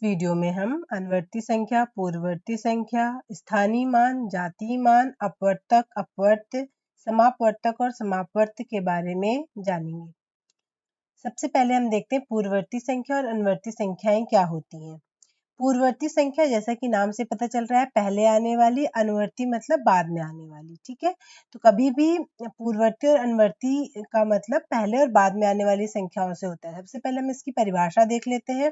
Video में हम अनुवर्ती संख्या, पूर्ववर्ती संख्या, स्थानीय मान, जातीय मान, अपवर्तक, अपवर्त्य, समापवर्तक और समापवर्त्य के बारे में जानेंगे। सबसे पहले हम देखते हैं पूर्ववर्ती संख्या और अनुवर्ती संख्याएं क्या होती हैं। पूर्ववर्ती संख्या जैसा कि नाम से पता चल रहा है पहले आने वाली, अनुवर्ती मतलब बाद में आने वाली। ठीक है, तो कभी भी पूर्ववर्ती और अनुवर्ती का मतलब पहले और बाद में आने वाली संख्याओं से होता है। सबसे पहले हम इसकी परिभाषा देख लेते हैं।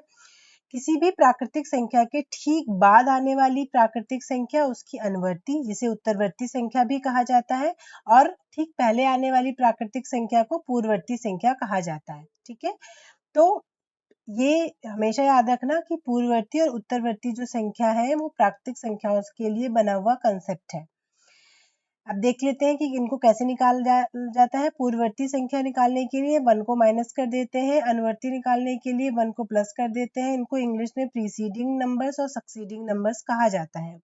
किसी भी प्राकृतिक संख्या के ठीक बाद आने वाली प्राकृतिक संख्या उसकी अनुवर्ती, जिसे उत्तरवर्ती संख्या भी कहा जाता है, और ठीक पहले आने वाली प्राकृतिक संख्या को पूर्ववर्ती संख्या कहा जाता है। ठीक है, तो ये हमेशा याद रखना कि पूर्ववर्ती और उत्तरवर्ती जो संख्या है वो प्राकृतिक संख्याओं के लिए बना हुआ कंसेप्ट है। अब देख लेते हैं कि इनको कैसे जाता है। पूर्ववर्ती संख्या निकालने के लिए 1 को माइनस कर देते हैं, अनुवर्ती निकालने के लिए 1 को प्लस कर देते हैं। इनको इंग्लिश में प्रीसीडिंग नंबर्स और सक्सीडिंग नंबर्स कहा जाता है।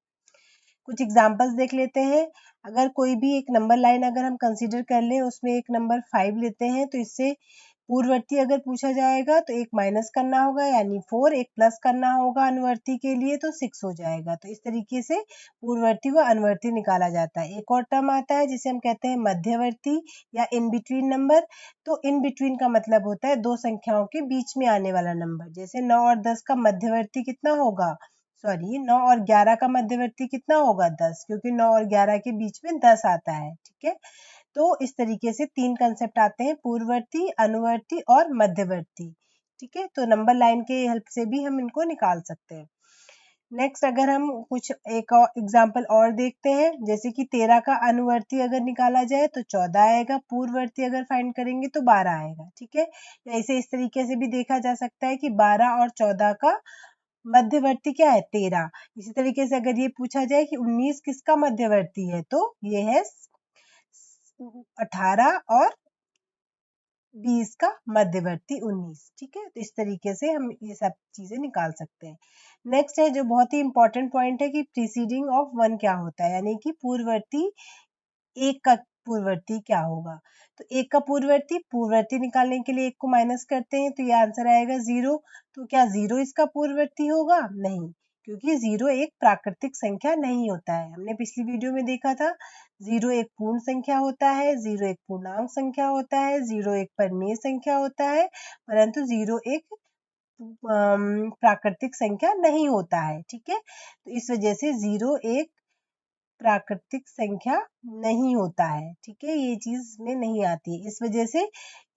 कुछ एग्जांपल्स देख लेते हैं। अगर कोई भी एक नंबर लाइन अगर हम कंसीडर कर लें, उसमें एक नंबर 5 लेते हैं, तो इससे पूर्ववर्ती अगर पूछा जाएगा तो एक माइनस करना होगा यानी 4, एक प्लस करना होगा अनुवर्ती के लिए तो 6 हो जाएगा। तो इस तरीके से पूर्ववर्ती व अनुवर्ती निकाला जाता है। एक और टर्म आता है जिसे हम कहते हैं मध्यवर्ती या इन बिटवीन नंबर। तो इन बिटवीन का मतलब होता है दो संख्याओं के बीच में आने वाला नंबर। जैसे 9 और 10 का मध्यवर्ती कितना होगा, 9 और 11 का मध्यवर्ती कितना होगा, 10, क्योंकि 9 और 11 के बीच में 10 आता है। ठीक है, तो इस तरीके से 3 कंसेप्ट आते हैं, पूर्ववर्ती, अनुवर्ती और मध्यवर्ती। ठीक है, तो नंबर लाइन के हेल्प से भी हम इनको निकाल सकते हैं। नेक्स्ट अगर हम कुछ एक और एग्जाम्पल और देखते हैं, जैसे कि 13 का अनुवर्ती अगर निकाला जाए तो 14 आएगा, पूर्ववर्ती अगर फाइंड करेंगे तो 12 आएगा। ठीक है, या इसे इस तरीके से भी देखा जा सकता है कि 12 और 14 का मध्यवर्ती क्या है, 13। इसी तरीके से अगर ये पूछा जाए कि 19 किसका मध्यवर्ती है, तो ये है 18 और 20 का मध्यवर्ती 19। ठीक है, तो इस तरीके से हम ये सब चीजें निकाल सकते हैं। नेक्स्ट है जो बहुत ही इंपॉर्टेंट पॉइंट है कि प्रीसीडिंग ऑफ 1 क्या होता है, यानी कि पूर्ववर्ती एक का पूर्ववर्ती क्या होगा। तो एक का पूर्ववर्ती निकालने के लिए एक को माइनस करते हैं तो ये आंसर आएगा 0। तो क्या 0 इसका पूर्ववर्ती होगा, नहीं, क्योंकि 0 एक प्राकृतिक संख्या नहीं होता है। हमने पिछली वीडियो में देखा था 0 एक पूर्ण संख्या होता है, 0 एक पूर्णांक संख्या होता है, 0 एक परिमेय संख्या होता है, परंतु 0 एक प्राकृतिक संख्या नहीं होता है। ठीक है, तो इस वजह से 0 एक प्राकृतिक संख्या नहीं होता है। ठीक है, ये चीज में नहीं आती है। इस वजह से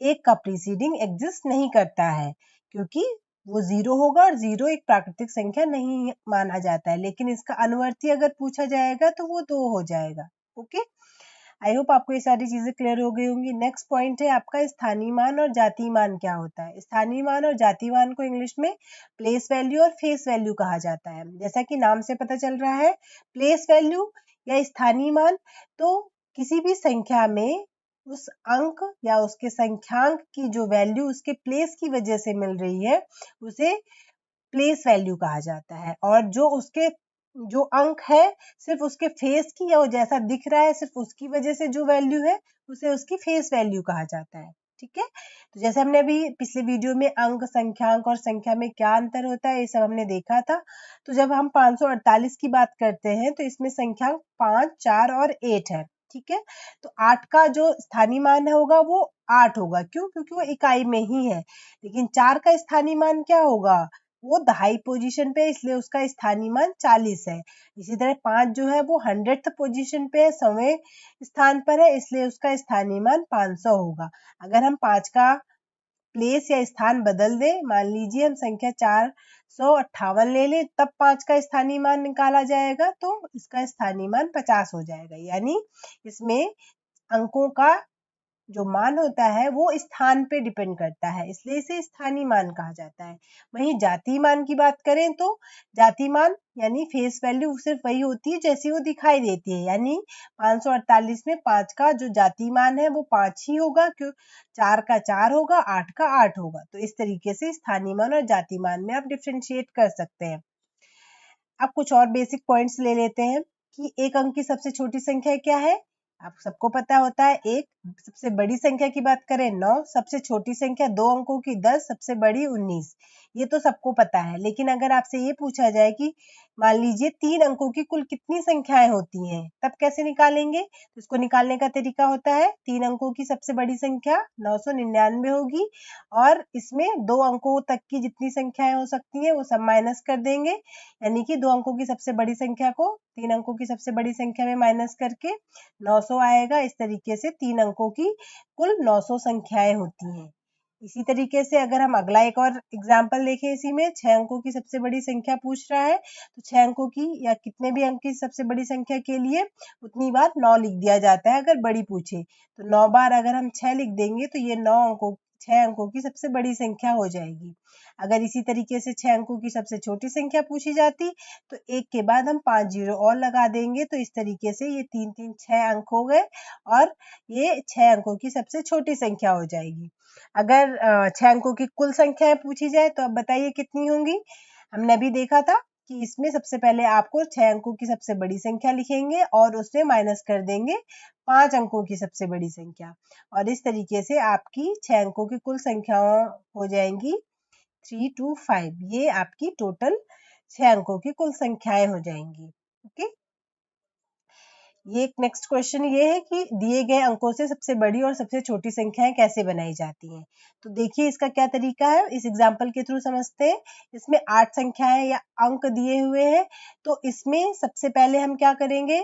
एक का प्रीसीडिंग एग्जिस्ट नहीं करता है, क्योंकि वो 0 होगा और 0 एक प्राकृतिक संख्या नहीं माना जाता है। लेकिन इसका अनुवर्ती अगर पूछा जाएगा तो वो 2 हो जाएगा। ओके, आई होप आपको ये सारी चीजें क्लियर हो गई होंगी। नेक्स्ट पॉइंट है आपका स्थानीय मान और जातीय मान क्या होता है। स्थानीय मान और जातीय मान को इंग्लिश में प्लेस वैल्यू और फेस वैल्यू कहा जाता है। जैसा कि नाम से पता चल रहा है, प्लेस वैल्यू या स्थानीय मान, तो किसी भी संख्या में उस अंक या उसके संख्यांक की जो वैल्यू उसके प्लेस की वजह से मिल रही है उसे प्लेस वैल्यू कहा जाता है। और जो उसके जो अंक है सिर्फ उसके फेस की या वो जैसा दिख रहा है सिर्फ उसकी वजह से जो वैल्यू है उसे उसकी फेस वैल्यू कहा जाता है। ठीक है, तो जैसे हमने अभी पिछले वीडियो में अंक, संख्यांक और संख्या में क्या अंतर होता है ये सब हमने देखा था। तो जब हम 548 की बात करते हैं तो इसमें संख्यांक 5, 4 और 8 है। ठीक है, तो 8 का जो स्थानीय मान होगा वो 8 होगा। क्यों, क्योंकि वो इकाई में ही है। लेकिन 4 का स्थानीय मान क्या होगा, वो दहाई पोजीशन पे, इसलिए उसका स्थानीय मान 40 है। इसी तरह 5 जो है वो 100th पोजीशन पे है, 100वें स्थान पर है, इसलिए उसका स्थानीय मान 500 होगा। अगर हम 5 का प्लेस या स्थान बदल दें, मान लीजिए हम संख्या 458 ले लें, तब 5 का स्थानीय मान निकाला जाएगा तो इसका स्थानीय मान 50 हो जाएगा। यानी इसमें अंकों का जो मान होता है वो स्थान पे डिपेंड करता है, इसलिए इसे स्थानीय मान कहा जाता है। वहीं जातीय मान की बात करें तो जातीय मान यानी फेस वैल्यू सिर्फ वही होती है जैसी वो दिखाई देती है। यानी 548 में 5 का जो जातीय मान है वो 5 ही होगा, क्यों 4 का 4 होगा, 8 का 8 होगा। तो इस तरीके से स्थानीय मान और जातीय मान में आप डिफ्रेंशिएट कर सकते हैं। अब कुछ और बेसिक पॉइंट्स ले लेते हैं कि एक अंक की सबसे छोटी संख्या क्या है। आप सबको पता होता है एक, सबसे बड़ी संख्या की बात करें 9, सबसे छोटी संख्या 2 अंकों की 10, सबसे बड़ी 19। ये तो सबको पता है, लेकिन अगर आपसे ये पूछा जाए कि मान लीजिए 3 अंकों की कुल कितनी संख्याएं होती हैं, तब कैसे निकालेंगे? तो इसको निकालने का तरीका होता है 3 अंकों की सबसे बड़ी संख्या 999 होगी और इसमें 2 अंकों तक की जितनी संख्याएं हो सकती हैं वो सब माइनस कर देंगे, यानी कि 2 अंकों की सबसे बड़ी संख्या को 3 अंकों की सबसे बड़ी संख्या में माइनस करके 900 आएगा। इस तरीके से 3 अंकों की कुल 900 संख्याएं होती हैं। इसी तरीके से अगर हम अगला एक और एग्जाम्पल देखें, इसी में 6 अंकों की सबसे बड़ी संख्या पूछ रहा है, तो 6 अंकों की या कितने भी अंक की सबसे बड़ी संख्या के लिए उतनी बार 9 लिख दिया जाता है अगर बड़ी पूछे। तो 9 बार अगर हम 6 लिख देंगे तो ये 6 अंकों की सबसे बड़ी संख्या हो जाएगी। अगर इसी तरीके से 6 अंकों की सबसे छोटी संख्या पूछी जाती तो एक के बाद हम 5 जीरो और लगा देंगे, तो इस तरीके से ये 3 3 6 अंक हो गए और ये 6 अंकों की सबसे छोटी संख्या हो जाएगी। अगर 6 अंकों की कुल संख्याएं पूछी जाए तो अब बताइए कितनी होंगी? हमने अभी देखा था कि इसमें सबसे पहले आपको 6 अंकों की सबसे बड़ी संख्या लिखेंगे और उसमें माइनस कर देंगे 5 अंकों की सबसे बड़ी संख्या, और इस तरीके से आपकी 6 अंकों की कुल संख्या हो जाएंगी 325। ये आपकी टोटल 6 अंकों की कुल संख्याएं हो जाएंगी। ओके, ये एक नेक्स्ट क्वेश्चन ये है कि दिए गए अंकों से सबसे बड़ी और सबसे छोटी संख्याएं कैसे बनाई जाती हैं। तो देखिए इसका क्या तरीका है, इस एग्जांपल के थ्रू समझते हैं। इसमें 8 संख्याएं या अंक दिए हुए हैं, तो इसमें सबसे पहले हम क्या करेंगे,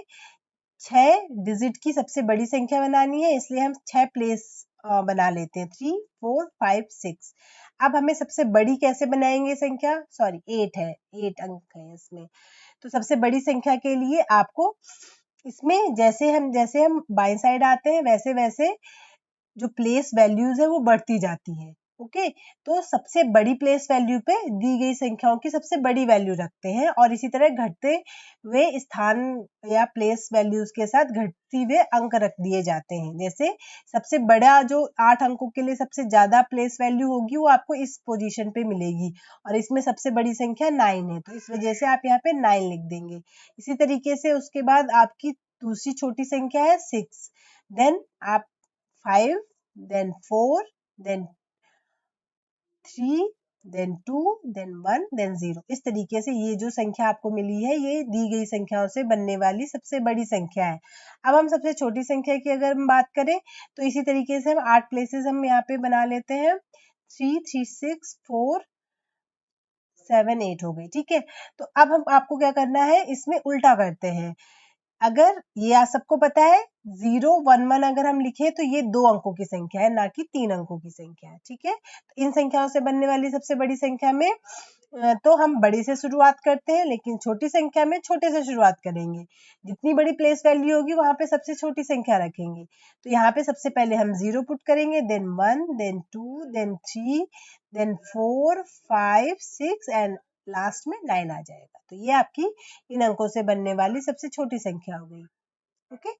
6 डिजिट की सबसे बड़ी संख्या बनानी है, इसलिए हम 6 प्लेस बना लेते हैं, 3 4 5 6। अब हमें सबसे बड़ी कैसे बनाएंगे संख्या, सॉरी 8 है, 8 अंक है इसमें। तो सबसे बड़ी संख्या के लिए आपको इसमें जैसे हम बाएं साइड आते हैं वैसे वैसे जो प्लेस वैल्यूज है वो बढ़ती जाती है। ओके, तो सबसे बड़ी प्लेस वैल्यू पे दी गई संख्याओं की सबसे बड़ी वैल्यू रखते हैं और इसी तरह घटते हुए स्थान या प्लेस वैल्यूज के साथ घटती हुए अंक रख दिए जाते हैं। जैसे सबसे बड़ा जो 8 अंकों के लिए सबसे ज्यादा प्लेस वैल्यू होगी वो आपको इस पोजीशन पे मिलेगी और इसमें सबसे बड़ी संख्या 9 है, तो इस वजह से आप यहाँ पे 9 लिख देंगे। इसी तरीके से उसके बाद आपकी दूसरी छोटी संख्या है 6, देन आप 5, then 4, then 3, then 2, then 1, then 0। इस तरीके से ये जो संख्या आपको मिली है ये दी गई संख्याओं से बनने वाली सबसे बड़ी संख्या है। अब हम सबसे छोटी संख्या की अगर हम बात करें तो इसी तरीके से हम 8 प्लेसेस हम यहाँ पे बना लेते हैं, 3 3 6 4 7 8 हो गई। ठीक है, तो अब हम आपको क्या करना है, इसमें उल्टा करते हैं। अगर ये सबको पता है 0 1 1 अगर हम लिखे तो ये 2 अंकों की संख्या है, ना कि 3 अंकों की संख्या है। ठीक है, तो इन संख्याओं से बनने वाली सबसे बड़ी संख्या में तो हम बड़ी से शुरुआत करते हैं, लेकिन छोटी संख्या में छोटे से शुरुआत करेंगे। जितनी बड़ी प्लेस वैल्यू होगी वहां पे सबसे छोटी संख्या रखेंगे। तो यहाँ पे सबसे पहले हम 0 पुट करेंगे, then 1, then 2, then 3, then 4 5 6 and last में 9 आ जाएगा। तो ये आपकी इन अंकों से बनने वाली सबसे छोटी संख्या हो गई। ओके,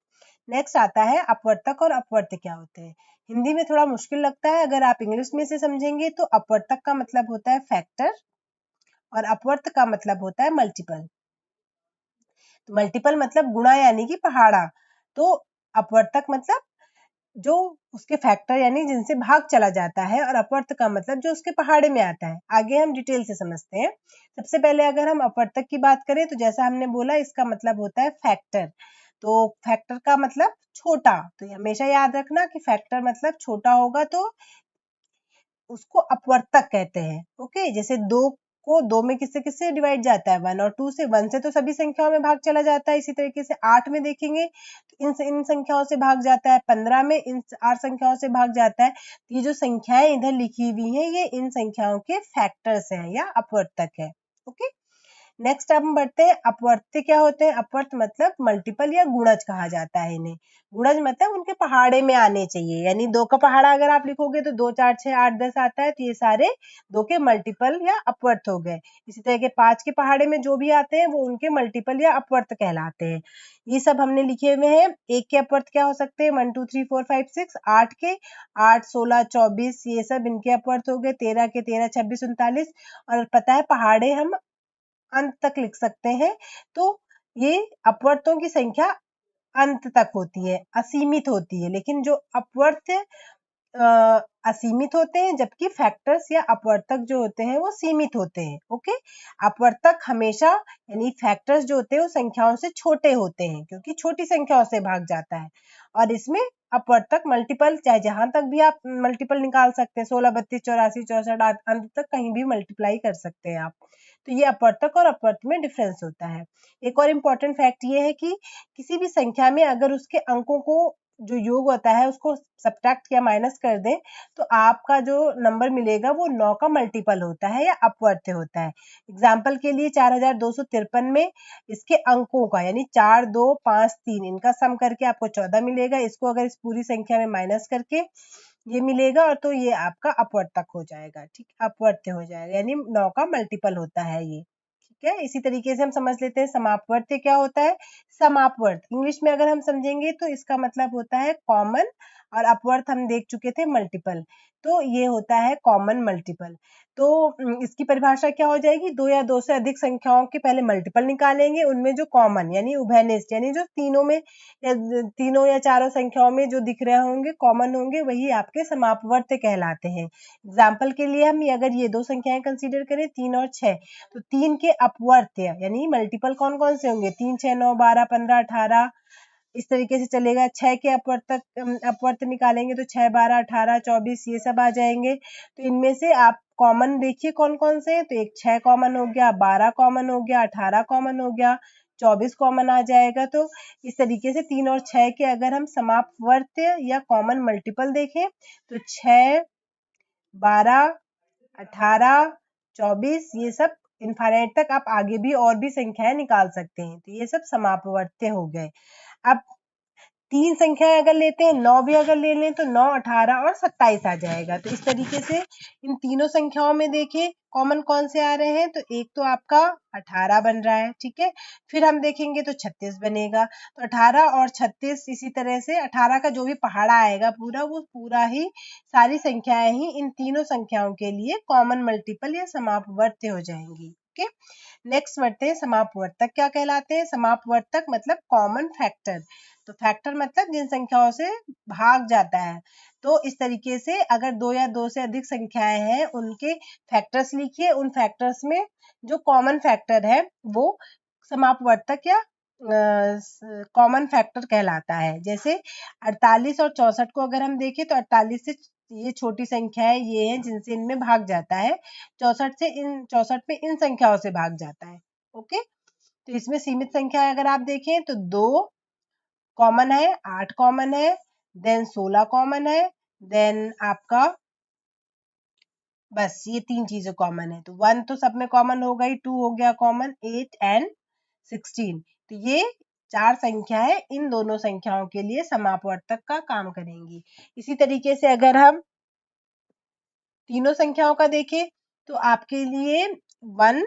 नेक्स्ट आता है अपवर्तक और अपवर्त्य क्या होते हैं। हिंदी में थोड़ा मुश्किल लगता है, अगर आप इंग्लिश में से समझेंगे तो अपवर्तक का मतलब होता है फैक्टर और अपवर्त का मतलब होता है मल्टीपल। तो मल्टीपल मतलब गुणा यानी कि पहाड़ा, तो अपवर्तक मतलब जो उसके फैक्टर यानी जिनसे भाग चला जाता है, और अपवर्त का मतलब जो उसके पहाड़े में आता है। आगे हम डिटेल से समझते हैं। सबसे पहले अगर हम अपवर्तक की बात करें तो जैसा हमने बोला इसका मतलब होता है फैक्टर। तो फैक्टर का मतलब छोटा, तो हमेशा याद रखना कि फैक्टर मतलब छोटा होगा तो उसको अपवर्तक कहते हैं। ओके, जैसे 2 को 2 में किससे किससे डिवाइड जाता है, 1 और 2 से। 1 से तो सभी संख्याओं में भाग चला जाता है। इसी तरीके से 8 में देखेंगे तो इन संख्याओं से भाग जाता है, 15 में इन 8 संख्याओं से भाग जाता है। ये जो संख्याएं इधर लिखी हुई हैं ये इन संख्याओं के फैक्टर्स हैं या अपवर्तक है। ओके, नेक्स्ट अब हम बढ़ते हैं अपवर्त्य क्या होते हैं। अपवर्त मतलब मल्टीपल या गुणज कहा जाता है इन्हें। गुणज मतलब उनके पहाड़े में आने चाहिए, यानी 2 का पहाड़ा अगर आप लिखोगे तो 2 4 6 8 10 आता है, तो ये सारे 2 के मल्टीपल या अपवर्त हो गए। इसी तरह के 5 के पहाड़े में जो भी आते हैं वो उनके मल्टीपल या अपवर्त कहलाते हैं। ये सब हमने लिखे हुए हैं। 1 के अपवर्त क्या हो सकते हैं, 1 2 3 4 5 6। 8 के 8 16 24 ये सब इनके अपवर्त हो गए। 13 के 13 26 39। और पता है पहाड़े हम अंत तक लिख सकते हैं, तो ये अपवर्तों की संख्या अंत तक होती है, असीमित होती है, लेकिन जो अपवर्त्य असीमित होते हैं, जबकि फैक्टर्स या अपवर्तक जो होते हैं वो सीमित होते हैं। ओके, अपवर्तक हमेशा यानी फैक्टर्स जो होते हैं वो संख्याओं से छोटे होते हैं, क्योंकि छोटी संख्याओं से भाग जाता है। और इसमें अपवर्तक मल्टीपल, चाहे जहां तक भी आप मल्टीपल निकाल सकते हैं, 16, 32, 84, 64 अंत तक कहीं भी मल्टीप्लाई कर सकते हैं आप। तो ये अपवर्तक और अपवर्त में डिफरेंस होता है। एक और इम्पोर्टेंट फैक्ट ये है कि किसी भी संख्या में अगर उसके अंकों को जो योग होता है उसको सब्ट्रैक्ट या माइनस कर दें, तो आपका जो नंबर मिलेगा वो 9 का मल्टीपल होता है या अपवर्त्य होता है। एग्जाम्पल के लिए 4253 में इसके अंकों का यानी 4, 2, 5, 3 इनका सम करके आपको 14 मिलेगा। इसको अगर इस पूरी संख्या में माइनस करके ये मिलेगा, और तो ये आपका अपवर्तक हो जाएगा। ठीक, अपवर्त्य हो जाएगा, यानी 9 का मल्टीपल होता है ये। ठीक है, इसी तरीके से हम समझ लेते हैं समापवर्त्य क्या होता है। समापवर्त इंग्लिश में अगर हम समझेंगे तो इसका मतलब होता है कॉमन, और अपवर्त हम देख चुके थे मल्टीपल, तो ये होता है कॉमन मल्टीपल। तो इसकी परिभाषा क्या हो जाएगी, दो या दो से अधिक संख्याओं के पहले मल्टीपल निकालेंगे, उनमें जो कॉमन यानी उभयनिष्ठ यानी जो तीनों में या तीनों या चारों संख्याओं में जो दिख रहे होंगे कॉमन होंगे, वही आपके समापवर्त्य कहलाते हैं। एग्जाम्पल के लिए हम अगर ये दो संख्याएं कंसीडर करें 3 और 6, तो 3 के अपवर्त्य यानी मल्टीपल कौन कौन से होंगे, 3, 6, 9, 12, 15, 18, इस तरीके से चलेगा। 6 के अपवर्त्य निकालेंगे तो 6, 12, 18, 24 ये सब आ जाएंगे। तो इनमें से आप कॉमन देखिए कौन कौन से हैं, तो एक 6 कॉमन हो गया, 12 कॉमन हो गया, 18 कॉमन हो गया, 24 कॉमन आ जाएगा। तो इस तरीके से 3 और 6 के अगर हम समापवर्त्य या कॉमन मल्टीपल देखें तो 6, 12, 18, 24 ये सब इनफाइनाइट तक आप आगे भी और भी संख्याएं निकाल सकते हैं। तो ये सब समापवर्त्य हो गए। अब 3 संख्याएं अगर लेते हैं, 9 भी अगर ले लें तो 9, 18 और 27 आ जाएगा। तो इस तरीके से इन तीनों संख्याओं में देखें कॉमन कौन से आ रहे हैं, तो एक तो आपका 18 बन रहा है। ठीक है, फिर हम देखेंगे तो 36 बनेगा। तो 18 और 36 इसी तरह से 18 का जो भी पहाड़ा आएगा पूरा, वो पूरा ही सारी संख्याएं ही इन तीनों संख्याओं के लिए कॉमन मल्टीपल या समापवर्त्य हो जाएंगी। ओके, नेक्स्ट बढ़ते हैं समापवर्तक क्या कहलाते हैं। समापवर्तक मतलब कॉमन फैक्टर। तो फैक्टर मतलब जिन संख्याओं से भाग जाता है। तो इस तरीके से अगर दो या दो से अधिक संख्याएं हैं उनके फैक्टर्स लिखिए, उन फैक्टर्स में जो कॉमन फैक्टर है वो समापवर्तक या कॉमन फैक्टर कहलाता है। जैसे 48 और 64 को अगर हम देखें तो 48 से ये छोटी संख्याएं ये हैं जिनसे इनमें भाग जाता है, 64 में इन संख्याओं से भाग जाता है। ओके, तो इसमें सीमित संख्या अगर आप देखें तो 2 कॉमन है, 8 कॉमन है, देन 16 कॉमन है, देन आपका बस ये 3 चीजें कॉमन है। तो 1 तो सब में कॉमन हो गई, 2 हो गया कॉमन, 8 एंड 16। तो ये 4 संख्याएं इन दोनों संख्याओं के लिए समापवर्तक का काम करेंगी। इसी तरीके से अगर हम तीनों संख्याओं का देखें तो आपके लिए 1,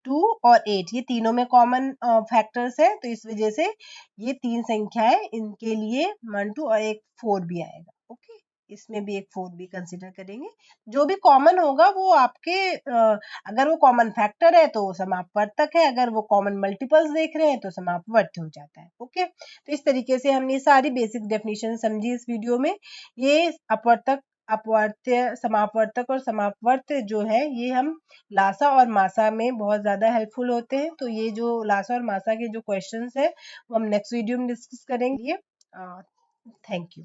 2 और 8 ये तीनों में कॉमन फैक्टर्स है। तो इस वजह से ये 3 संख्याएं इनके लिए 1, 2 और एक 4 भी आएगा। ओके, इसमें भी एक 4 भी कंसिडर करेंगे। जो भी कॉमन होगा वो आपके अगर वो कॉमन फैक्टर है तो समापवर्तक है, अगर वो कॉमन मल्टीपल्स देख रहे हैं तो समापवर्त्य हो जाता है। ओके, तो इस तरीके से हमने सारी बेसिक डेफिनेशन समझी इस वीडियो में। ये अपवर्तक, अपवर्त्य, समापवर्तक और समापवर्त्य जो है ये हम लासा और मासा में बहुत ज्यादा हेल्पफुल होते हैं। तो ये जो लासा और मासा के जो क्वेश्चंस है वो हम नेक्स्ट वीडियो में डिस्कस करेंगे। Thank you.